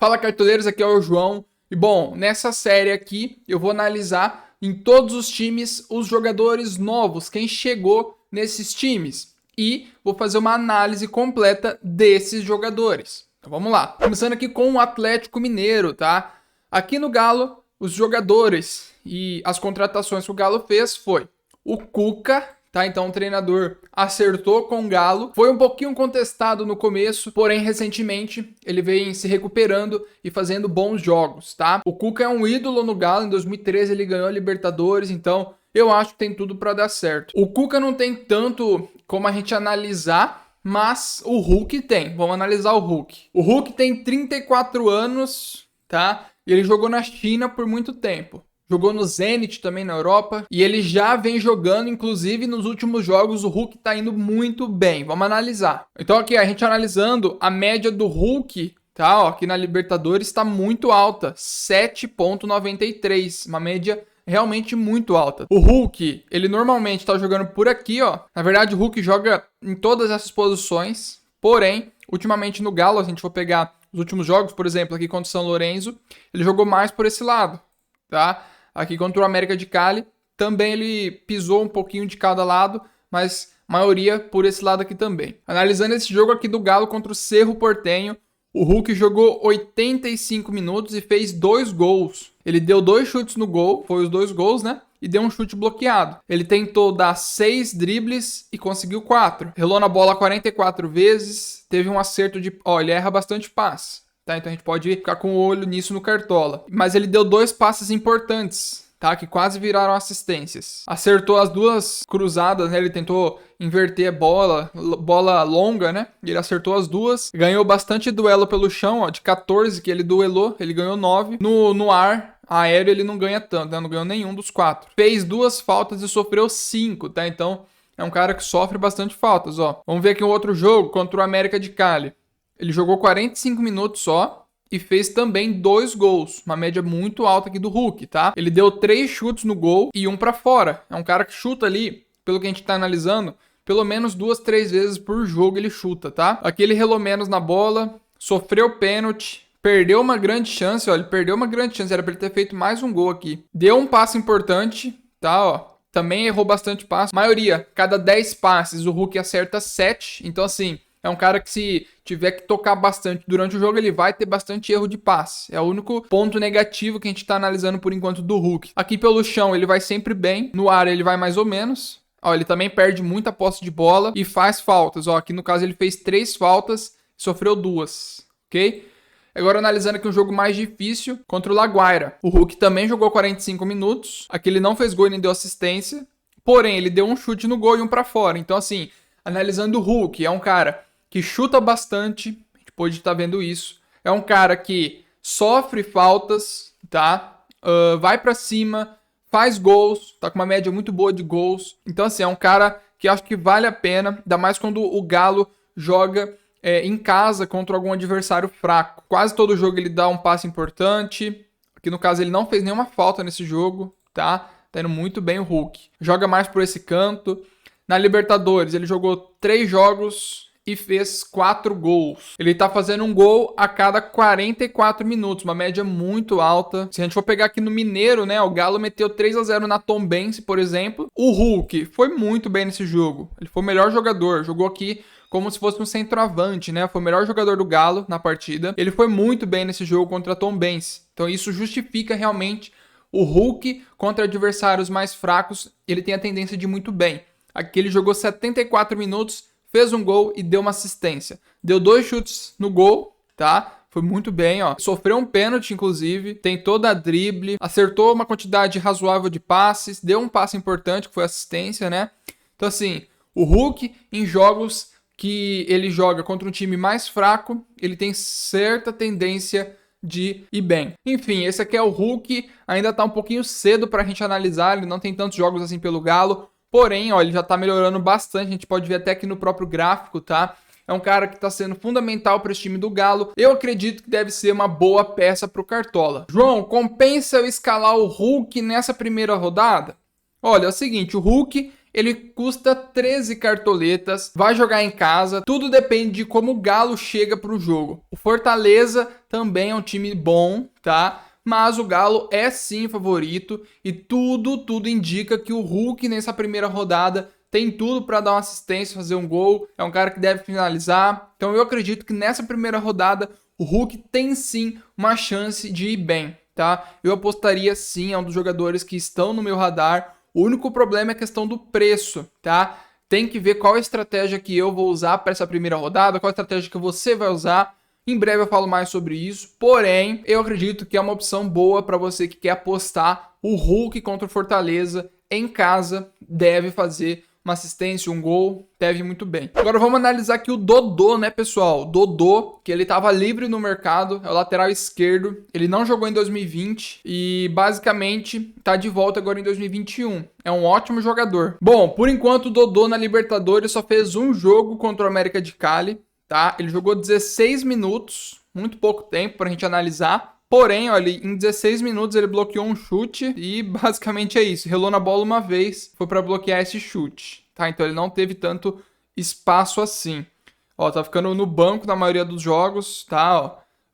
Fala, cartoleiros, aqui é o João. E bom, nessa série aqui eu vou analisar em todos os times os jogadores novos, quem chegou nesses times. E vou fazer uma análise completa desses jogadores. Então vamos lá. Começando aqui com o Atlético Mineiro, tá? Aqui no Galo, os jogadores e as contratações que o Galo fez foi o Cuca, tá? Então o treinador acertou com o Galo. Foi um pouquinho contestado no começo, porém recentemente ele vem se recuperando e fazendo bons jogos, tá? O Cuca é um ídolo no Galo. Em 2013 ele ganhou a Libertadores, então eu acho que tem tudo para dar certo. O Cuca não tem tanto como a gente analisar, mas o Hulk tem. Vamos analisar o Hulk. O Hulk tem 34 anos, tá? E ele jogou na China por muito tempo. Jogou no Zenit também na Europa. E ele já vem jogando, inclusive nos últimos jogos o Hulk tá indo muito bem. Vamos analisar. Então aqui a gente analisando a média do Hulk, tá? Ó, aqui na Libertadores está muito alta. 7,93. Uma média realmente muito alta. O Hulk, ele normalmente tá jogando por aqui, ó. Na verdade o Hulk joga em todas essas posições. Porém, ultimamente no Galo, se a gente for pegar os últimos jogos, por exemplo, aqui contra o São Lourenço, ele jogou mais por esse lado, tá? Aqui contra o América de Cali, também ele pisou um pouquinho de cada lado, mas maioria por esse lado aqui também. Analisando esse jogo aqui do Galo contra o Cerro Porteño, o Hulk jogou 85 minutos e fez 2 gols. Ele deu 2 chutes no gol, foi os 2 gols, né? E deu um chute bloqueado. Ele tentou dar 6 dribles e conseguiu 4. Relou na bola 44 vezes, teve um acerto de... Ó, ele erra bastante passe. Tá? Então a gente pode ficar com o olho nisso no Cartola. Mas ele deu 2 passes importantes, tá? Que quase viraram assistências. Acertou as 2 cruzadas, né? Ele tentou inverter a bola longa, né? E ele acertou as 2. Ganhou bastante duelo pelo chão, ó. De 14 que ele duelou, ele ganhou 9. No ar, aéreo, ele não ganha tanto, né? Não ganhou nenhum dos 4. Fez 2 faltas e sofreu 5, tá? Então é um cara que sofre bastante faltas, ó. Vamos ver aqui um outro jogo contra o América de Cali. Ele jogou 45 minutos só e fez também 2 gols. Uma média muito alta aqui do Hulk, tá? Ele deu 3 chutes no gol e 1 pra fora. É um cara que chuta ali, pelo que a gente tá analisando, pelo menos 2, 3 vezes por jogo ele chuta, tá? Aqui ele relou menos na bola, sofreu pênalti, perdeu uma grande chance, ó. Ele perdeu uma grande chance, era pra ele ter feito mais um gol aqui. Deu um passe importante, tá, ó. Também errou bastante passe. Maioria, cada 10 passes o Hulk acerta 7. Então assim... É um cara que se tiver que tocar bastante durante o jogo, ele vai ter bastante erro de passe. É o único ponto negativo que a gente tá analisando por enquanto do Hulk. Aqui pelo chão ele vai sempre bem, no ar ele vai mais ou menos. Ó, ele também perde muita posse de bola e faz faltas. Ó, aqui no caso ele fez 3 faltas e sofreu 2, ok? Agora analisando aqui um jogo mais difícil contra o La Guaira. O Hulk também jogou 45 minutos. Aqui ele não fez gol e nem deu assistência. Porém, ele deu um chute no gol e 1 pra fora. Então assim, analisando o Hulk, é um cara que chuta bastante, a gente pode estar vendo isso. É um cara que sofre faltas, tá? Vai pra cima, faz gols, tá com uma média muito boa de gols. Então, assim, é um cara que acho que vale a pena, ainda mais quando o Galo joga em casa contra algum adversário fraco. Quase todo jogo ele dá um passe importante. Aqui no caso ele não fez nenhuma falta nesse jogo, tá? Tá indo muito bem o Hulk. Joga mais por esse canto. Na Libertadores ele jogou 3 jogos e fez 4 gols. Ele tá fazendo um gol a cada 44 minutos, uma média muito alta. Se a gente for pegar aqui no Mineiro, né, o Galo meteu 3-0 na Tombense, por exemplo. O Hulk foi muito bem nesse jogo. Ele foi o melhor jogador, jogou aqui como se fosse um centroavante, né? Foi o melhor jogador do Galo na partida. Ele foi muito bem nesse jogo contra a Tombense. Então isso justifica realmente o Hulk contra adversários mais fracos. Ele tem a tendência de ir muito bem. Aqui ele jogou 74 minutos, fez um gol e deu uma assistência. Deu 2 chutes no gol, tá? Foi muito bem, ó. Sofreu um pênalti, inclusive. Tentou dar drible. Acertou uma quantidade razoável de passes. Deu um passe importante, que foi assistência, né? Então, assim, o Hulk, em jogos que ele joga contra um time mais fraco, ele tem certa tendência de ir bem. Enfim, esse aqui é o Hulk. Ainda tá um pouquinho cedo pra gente analisar. Ele não tem tantos jogos assim pelo Galo. Porém, ó, ele já tá melhorando bastante, a gente pode ver até aqui no próprio gráfico, tá? É um cara que tá sendo fundamental para esse time do Galo. Eu acredito que deve ser uma boa peça pro Cartola. João, compensa eu escalar o Hulk nessa primeira rodada? Olha, é o seguinte, o Hulk, Ele custa 13 cartoletas, vai jogar em casa, tudo depende de como o Galo chega pro jogo. O Fortaleza também é um time bom, tá? Mas o Galo é sim favorito e tudo indica que o Hulk nessa primeira rodada tem tudo para dar uma assistência, fazer um gol, é um cara que deve finalizar. Então eu acredito que nessa primeira rodada o Hulk tem sim uma chance de ir bem, tá? Eu apostaria sim, é um dos jogadores que estão no meu radar. O único problema é a questão do preço, tá? Tem que ver qual a estratégia que eu vou usar para essa primeira rodada, qual a estratégia que você vai usar. Em breve eu falo mais sobre isso, porém, eu acredito que é uma opção boa para você que quer apostar. O Hulk contra o Fortaleza em casa deve fazer uma assistência, um gol, deve ir muito bem. Agora vamos analisar aqui o Dodô, né, pessoal? O Dodô, que ele estava livre no mercado, é o lateral esquerdo. Ele não jogou em 2020 e basicamente tá de volta agora em 2021. É um ótimo jogador. Bom, por enquanto o Dodô na Libertadores só fez um jogo contra o América de Cali, tá? Ele jogou 16 minutos, muito pouco tempo pra gente analisar. Porém, olha, em 16 minutos ele bloqueou um chute e basicamente é isso. Relou na bola uma vez, foi para bloquear esse chute, tá? Então ele não teve tanto espaço assim. Ó, tá ficando no banco na maioria dos jogos, tá?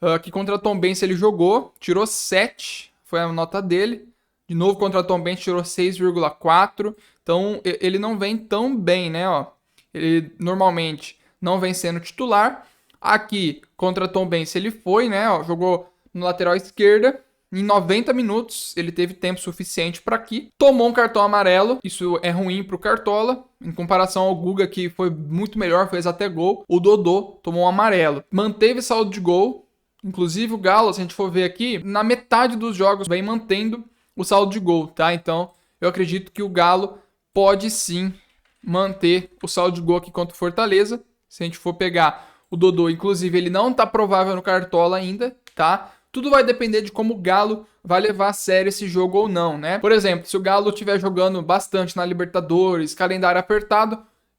Ó, aqui contra a Tombense ele jogou, tirou 7, foi a nota dele. De novo contra a Tombense tirou 6,4. Então ele não vem tão bem, né? Ó, ele normalmente não vem sendo titular. Aqui contra a Tombense ele foi, né? Ó, jogou no lateral esquerda, em 90 minutos, ele teve tempo suficiente para aqui. Tomou um cartão amarelo, isso é ruim pro Cartola, em comparação ao Guga, que foi muito melhor, fez até gol. O Dodô tomou um amarelo. Manteve saldo de gol, inclusive o Galo, se a gente for ver aqui, na metade dos jogos vem mantendo o saldo de gol, tá? Então, eu acredito que o Galo pode sim manter o saldo de gol aqui contra o Fortaleza. Se a gente for pegar o Dodô, inclusive, ele não tá provável no Cartola ainda, tá? Tudo vai depender de como o Galo vai levar a sério esse jogo ou não, né? Por exemplo, se o Galo estiver jogando bastante na Libertadores, calendário apertado,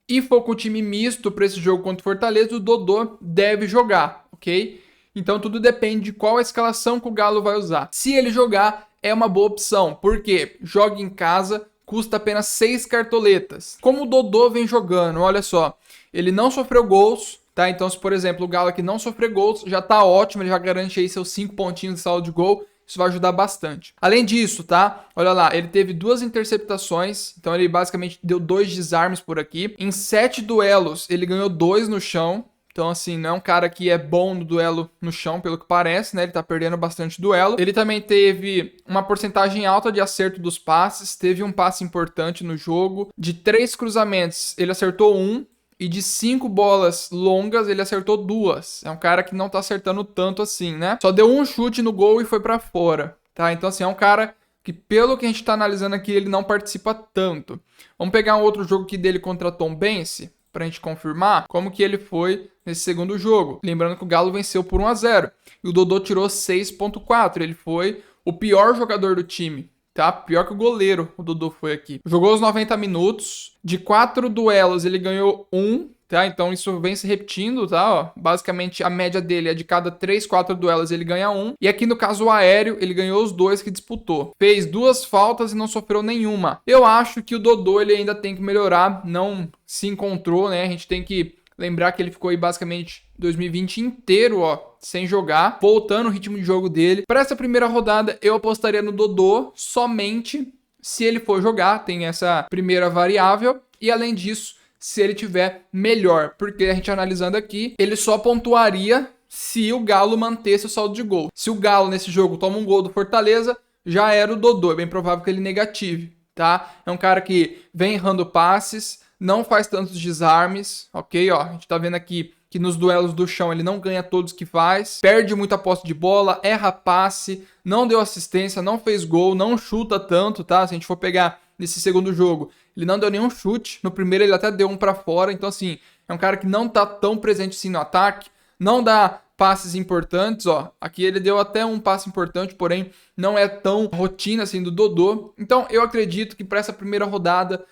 e for com o time misto para esse jogo contra o Fortaleza, o Dodô deve jogar, ok? Então tudo depende de qual a escalação que o Galo vai usar. Se ele jogar, é uma boa opção, porque joga em casa, custa apenas 6 cartoletas. Como o Dodô vem jogando, olha só, ele não sofreu gols, tá? Então, se por exemplo o Galo aqui não sofrer gols, já tá ótimo, ele já garante aí seus 5 pontinhos de saldo de gol, isso vai ajudar bastante. Além disso, tá? Olha lá, ele teve 2 interceptações, então ele basicamente deu 2 desarmes por aqui. Em 7 duelos, ele ganhou 2 no chão. Então, assim, não é um cara que é bom no duelo no chão, pelo que parece, né? Ele tá perdendo bastante duelo. Ele também teve uma porcentagem alta de acerto dos passes, teve um passe importante no jogo. De 3 cruzamentos, ele acertou 1. E de 5 bolas longas, ele acertou 2. É um cara que não tá acertando tanto assim, né? Só deu um chute no gol e foi pra fora, tá? Então, assim, é um cara que, pelo que a gente tá analisando aqui, ele não participa tanto. Vamos pegar um outro jogo aqui dele contra a Tombense, pra gente confirmar como que ele foi nesse segundo jogo. Lembrando que o Galo venceu por 1-0. E o Dodô tirou 6,4. Ele foi o pior jogador do time. Tá? Pior que o goleiro, o Dodô foi aqui. Jogou os 90 minutos. De 4 duelos, ele ganhou 1. Tá? Então isso vem se repetindo, tá? Ó, basicamente a média dele é de cada 3, 4 duelos ele ganha 1. E aqui no caso o aéreo, ele ganhou os 2 que disputou. Fez 2 faltas e não sofreu nenhuma. Eu acho que o Dodô ele ainda tem que melhorar. Não se encontrou, né? A gente tem que lembrar que ele ficou aí basicamente 2020 inteiro, ó, sem jogar, voltando o ritmo de jogo dele. Para essa primeira rodada, eu apostaria no Dodô somente se ele for jogar, tem essa primeira variável. E além disso, se ele tiver melhor, porque a gente analisando aqui, ele só pontuaria se o Galo mantesse o saldo de gol. Se o Galo nesse jogo toma um gol do Fortaleza, já era o Dodô, é bem provável que ele negative, tá? É um cara que vem errando passes, não faz tantos desarmes, ok? Ó, a gente tá vendo aqui que nos duelos do chão ele não ganha todos que faz, perde muita posse de bola, erra passe, não deu assistência, não fez gol, não chuta tanto, tá? Se a gente for pegar nesse segundo jogo, ele não deu nenhum chute, no primeiro ele até deu um pra fora, então assim, é um cara que não tá tão presente assim no ataque, não dá passes importantes, ó, aqui ele deu até um passe importante, porém não é tão rotina assim do Dodô, então eu acredito que para essa primeira rodada,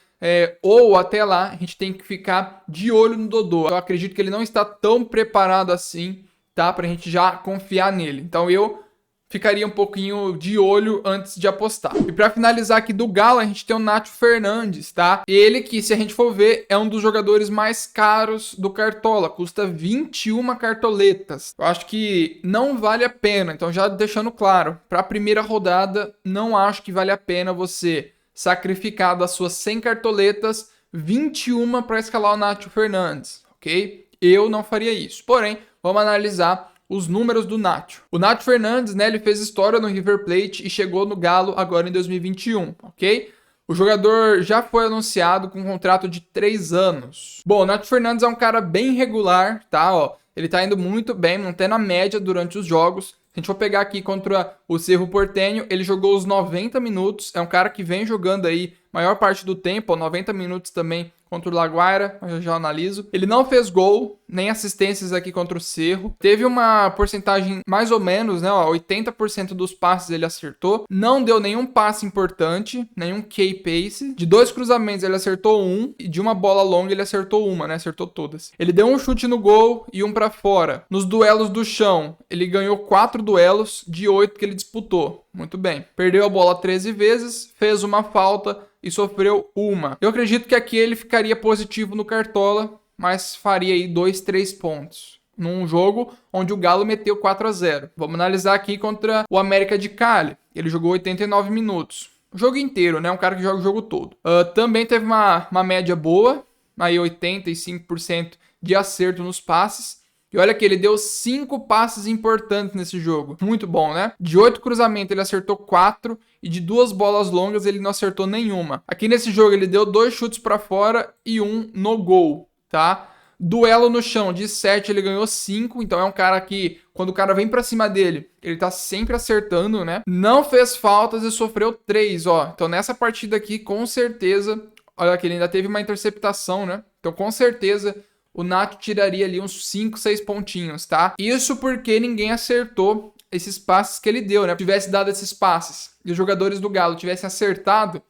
ou até lá, a gente tem que ficar de olho no Dodô. Eu acredito que ele não está tão preparado assim, tá? Pra gente já confiar nele. Então eu ficaria um pouquinho de olho antes de apostar. E para finalizar aqui do Galo, a gente tem o Nacho Fernandes, tá? Ele que, se a gente for ver, é um dos jogadores mais caros do Cartola, custa 21 cartoletas. Eu acho que não vale a pena, então já deixando claro, para a primeira rodada, não acho que vale a pena você sacrificar das suas 100 cartoletas, 21 para escalar o Nacho Fernandes, ok? Eu não faria isso. Porém, vamos analisar os números do Nacho. O Nacho Fernandes, né, ele fez história no River Plate e chegou no Galo agora em 2021, ok? O jogador já foi anunciado com um contrato de 3 anos. Bom, o Nacho Fernandes é um cara bem regular, tá? Ó, ele tá indo muito bem, mantendo a média durante os jogos. Se a gente for pegar aqui contra o Cerro Porteño, ele jogou os 90 minutos. É um cara que vem jogando aí maior parte do tempo, ó, 90 minutos também contra o La Guaira, eu já analiso. Ele não fez gol, nem assistências aqui contra o Cerro. Teve uma porcentagem mais ou menos, né? Ó, 80% dos passes ele acertou. Não deu nenhum passe importante, nenhum key pace. De 2 cruzamentos ele acertou 1 e de uma bola longa ele acertou uma, né? Acertou todas. Ele deu um chute no gol e um pra fora. Nos duelos do chão, ele ganhou 4 duelos de 8 que ele disputou. Muito bem. Perdeu a bola 13 vezes, fez uma falta e sofreu uma. Eu acredito que aqui ele ficaria positivo no Cartola, mas faria aí 2, 3 pontos. Num jogo onde o Galo meteu 4-0. Vamos analisar aqui contra o América de Cali. Ele jogou 89 minutos. O jogo inteiro, né? Um cara que joga o jogo todo. Também teve uma média boa, aí 85% de acerto nos passes. E olha que ele deu 5 passes importantes nesse jogo. Muito bom, né? De 8 cruzamentos ele acertou 4 e de 2 bolas longas ele não acertou nenhuma. Aqui nesse jogo ele deu 2 chutes para fora e 1 no gol, tá? Duelo no chão, de 7 ele ganhou 5, então é um cara que, quando o cara vem pra cima dele, ele tá sempre acertando, né? Não fez faltas e sofreu 3, ó. Então nessa partida aqui, com certeza, olha que ele ainda teve uma interceptação, né? Então com certeza o Nacho tiraria ali uns 5, 6 pontinhos, tá? Isso porque ninguém acertou esses passes que ele deu, né? Se tivesse dado esses passes e os jogadores do Galo tivessem acertado,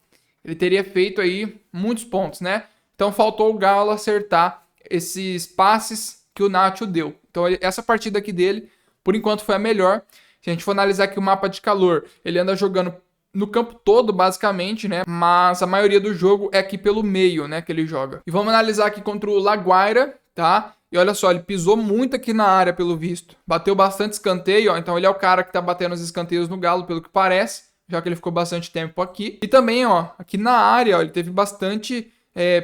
ele teria feito aí muitos pontos, né? Então faltou o Galo acertar esses passes que o Nacho deu. Então essa partida aqui dele, por enquanto, foi a melhor. Se a gente for analisar aqui o mapa de calor, ele anda jogando no campo todo, basicamente, né? Mas a maioria do jogo é aqui pelo meio, né? Que ele joga. E vamos analisar aqui contra o La Guaira, tá? E olha só, ele pisou muito aqui na área, pelo visto. Bateu bastante escanteio, ó. Então ele é o cara que tá batendo os escanteios no Galo, pelo que parece. Já que ele ficou bastante tempo aqui. E também, ó, aqui na área, ó, ele teve bastante...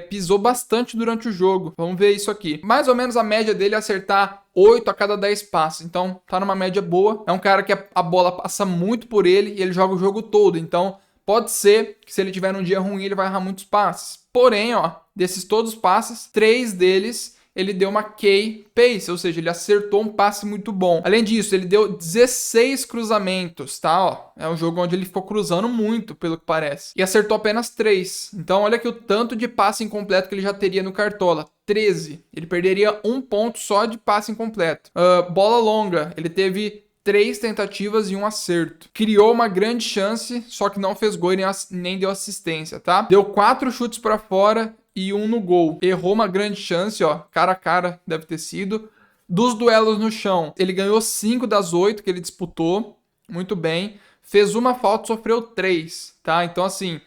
pisou bastante durante o jogo. Vamos ver isso aqui. Mais ou menos a média dele é acertar 8 a cada 10 passes. Então, tá numa média boa. É um cara que a bola passa muito por ele e ele joga o jogo todo. Então, pode ser que se ele tiver um dia ruim, ele vai errar muitos passes. Porém, ó, desses todos os passes, 3 deles ele deu uma key pace, ou seja, ele acertou um passe muito bom. Além disso, ele deu 16 cruzamentos, tá? Ó, é um jogo onde ele ficou cruzando muito, pelo que parece. E acertou apenas 3. Então, olha aqui o tanto de passe incompleto que ele já teria no Cartola. 13. Ele perderia 1 ponto só de passe incompleto. Bola longa, ele teve 3 tentativas e 1 acerto. Criou uma grande chance, só que não fez gol e nem deu assistência, tá? Deu 4 chutes para fora e 1 no gol. Errou uma grande chance, ó. Cara a cara deve ter sido. Dos duelos no chão, ele ganhou 5 das 8 que ele disputou. Muito bem. Fez uma falta, sofreu 3, tá? Então, assim,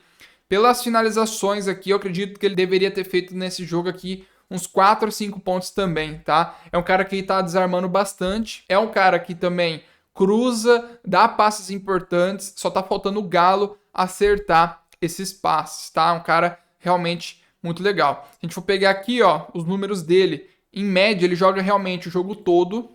pelas finalizações aqui, eu acredito que ele deveria ter feito nesse jogo aqui uns 4 ou 5 pontos também, tá? É um cara que tá desarmando bastante. É um cara que também cruza, dá passes importantes. Só tá faltando o Galo acertar esses passes, tá? Um cara realmente muito legal. Se a gente for pegar aqui, ó, os números dele, em média, ele joga realmente o jogo todo,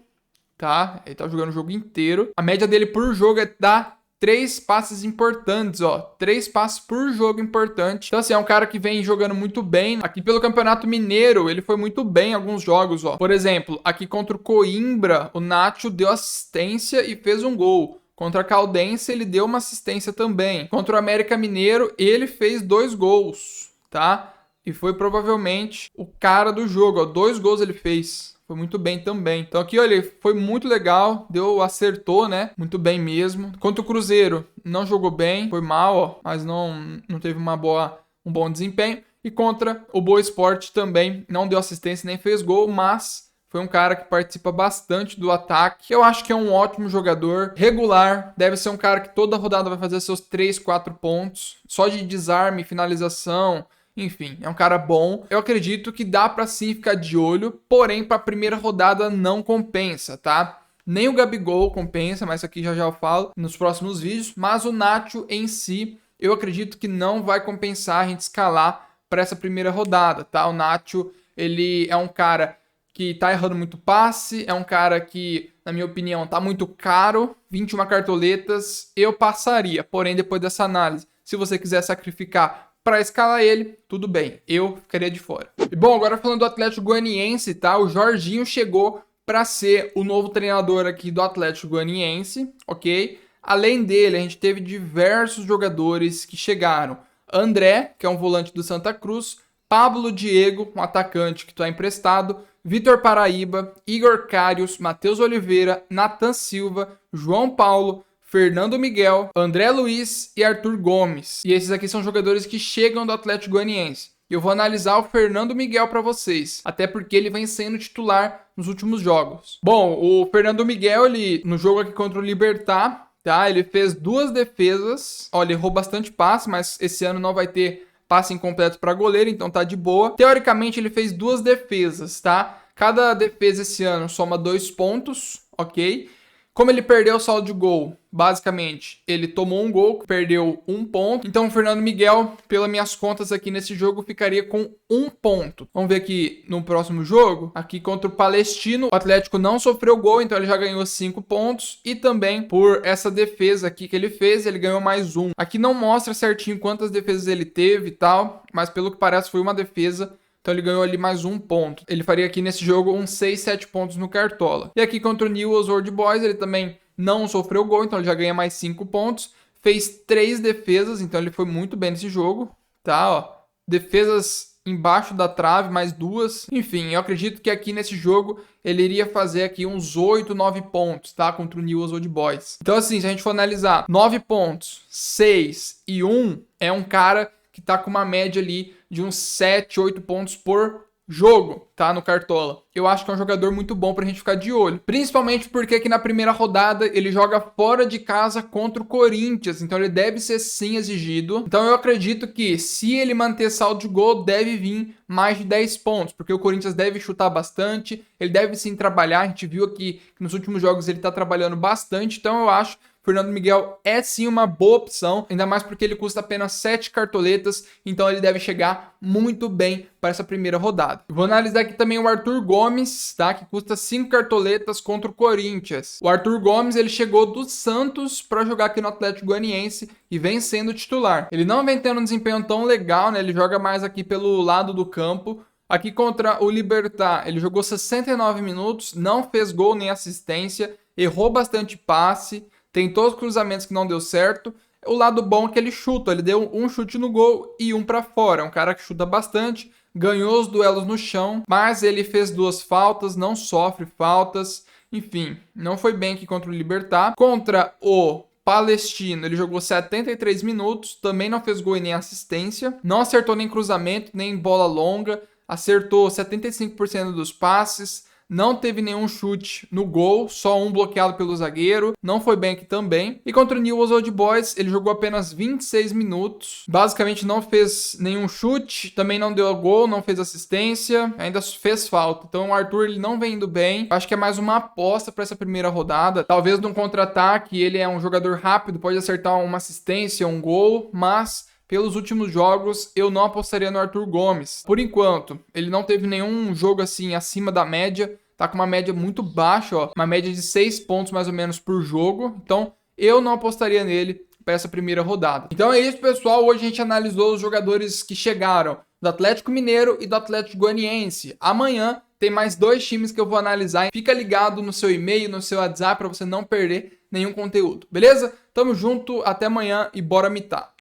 tá? Ele tá jogando o jogo inteiro. A média dele por jogo é dar 3 passes importantes, ó. 3 passes por jogo importante. Então, assim, é um cara que vem jogando muito bem. Aqui pelo Campeonato Mineiro, ele foi muito bem em alguns jogos, ó. Por exemplo, aqui contra o Coimbra, o Nacho deu assistência e fez um gol. Contra a Caldense, ele deu uma assistência também. Contra o América Mineiro, ele fez 2 gols, tá? E foi provavelmente o cara do jogo, ó. 2 gols ele fez. Foi muito bem também. Então aqui, olha, foi muito legal. Acertou, né? Muito bem mesmo. Contra o Cruzeiro, não jogou bem. Foi mal, ó. Mas não teve um bom desempenho. E contra o Boa Esporte também, não deu assistência nem fez gol, mas Foi um cara que participa bastante do ataque. Eu acho que é um ótimo jogador, regular. Deve ser um cara que toda rodada vai fazer seus 3, 4 pontos. Só de desarme, finalização, enfim, é um cara bom. Eu acredito que dá pra sim ficar de olho, porém pra primeira rodada não compensa, tá? Nem o Gabigol compensa, mas isso aqui já eu falo nos próximos vídeos. Mas o Nacho em si, eu acredito que não vai compensar a gente escalar para essa primeira rodada, tá? O Nacho, ele é um cara que tá errando muito passe, é um cara que, na minha opinião, tá muito caro, 21 cartoletas, eu passaria. Porém, depois dessa análise, se você quiser sacrificar para escalar ele, tudo bem, eu ficaria de fora. E bom, agora falando do Atlético Goianiense, tá? O Jorginho chegou para ser o novo treinador aqui do Atlético Goianiense, ok? Além dele, a gente teve diversos jogadores que chegaram. André, que é um volante do Santa Cruz, Pablo Diego, um atacante que está emprestado, Vitor Paraíba, Igor Karius, Matheus Oliveira, Nathan Silva, João Paulo, Fernando Miguel, André Luiz e Arthur Gomes. E esses aqui são jogadores que chegam do Atlético Goianiense. Eu vou analisar o Fernando Miguel para vocês, até porque ele vem sendo titular nos últimos jogos. Bom, o Fernando Miguel, ele no jogo aqui contra o Libertad, tá? Ele fez 2 defesas. Olha, ele errou bastante passe, mas esse ano não vai ter passe incompleto para goleiro, então tá de boa. Teoricamente, ele fez 2 defesas, tá? Cada defesa esse ano soma 2 pontos, ok? Como ele perdeu o saldo de gol, basicamente, ele tomou um gol, perdeu 1 ponto. Então, o Fernando Miguel, pelas minhas contas aqui nesse jogo, ficaria com 1 ponto. Vamos ver aqui no próximo jogo. Aqui contra o Palestino, o Atlético não sofreu gol, então ele já ganhou 5 pontos. E também, por essa defesa aqui que ele fez, ele ganhou mais 1. Aqui não mostra certinho quantas defesas ele teve e tal, mas pelo que parece foi uma defesa. Então ele ganhou ali mais 1 ponto. Ele faria aqui nesse jogo uns 6, 7 pontos no Cartola. E aqui contra o Newell's Old Boys, ele também não sofreu gol, então ele já ganha mais 5 pontos. Fez 3 defesas, então ele foi muito bem nesse jogo, tá? Ó, defesas embaixo da trave, mais 2. Enfim, eu acredito que aqui nesse jogo ele iria fazer aqui uns 8, 9 pontos, tá? Contra o Newell's Old Boys. Então assim, se a gente for analisar 9 pontos, 6 e 1, é um cara que tá com uma média ali de uns 7, 8 pontos por jogo, tá? No Cartola. Eu acho que é um jogador muito bom pra gente ficar de olho. Principalmente porque aqui na primeira rodada ele joga fora de casa contra o Corinthians. Então ele deve ser sim exigido. Então eu acredito que se ele manter saldo de gol, deve vir mais de 10 pontos. Porque o Corinthians deve chutar bastante. Ele deve sim trabalhar. A gente viu aqui que nos últimos jogos ele tá trabalhando bastante. Então eu acho Fernando Miguel é sim uma boa opção, ainda mais porque ele custa apenas 7 cartoletas, então ele deve chegar muito bem para essa primeira rodada. Vou analisar aqui também o Arthur Gomes, tá? Que custa 5 cartoletas contra o Corinthians. O Arthur Gomes, ele chegou do Santos para jogar aqui no Atlético Goianiense e vem sendo titular. Ele não vem tendo um desempenho tão legal, né? Ele joga mais aqui pelo lado do campo. Aqui contra o Libertad, ele jogou 69 minutos, não fez gol nem assistência, errou bastante passe, tentou os cruzamentos que não deu certo. O lado bom é que ele chuta, ele deu um chute no gol e um para fora. É um cara que chuta bastante, ganhou os duelos no chão, mas ele fez 2 faltas, não sofre faltas. Enfim, não foi bem aqui contra o Libertad. Contra o Palestino, ele jogou 73 minutos, também não fez gol e nem assistência. Não acertou nem cruzamento, nem bola longa. Acertou 75% dos passes. Não teve nenhum chute no gol, só um bloqueado pelo zagueiro. Não foi bem aqui também. E contra o Newell's Old Boys, ele jogou apenas 26 minutos. Basicamente não fez nenhum chute, também não deu gol, não fez assistência, ainda fez falta. Então o Arthur ele não vem indo bem. Acho que é mais uma aposta para essa primeira rodada. Talvez num contra-ataque, ele é um jogador rápido, pode acertar uma assistência, um gol, mas pelos últimos jogos, eu não apostaria no Arthur Gomes. Por enquanto, ele não teve nenhum jogo assim acima da média. Tá com uma média muito baixa, ó. Uma média de 6 pontos mais ou menos por jogo. Então, eu não apostaria nele para essa primeira rodada. Então é isso, pessoal. Hoje a gente analisou os jogadores que chegaram do Atlético Mineiro e do Atlético Goianiense. Amanhã tem mais 2 times que eu vou analisar. Fica ligado no seu e-mail, no seu WhatsApp, para você não perder nenhum conteúdo. Beleza? Tamo junto, até amanhã e bora mitar.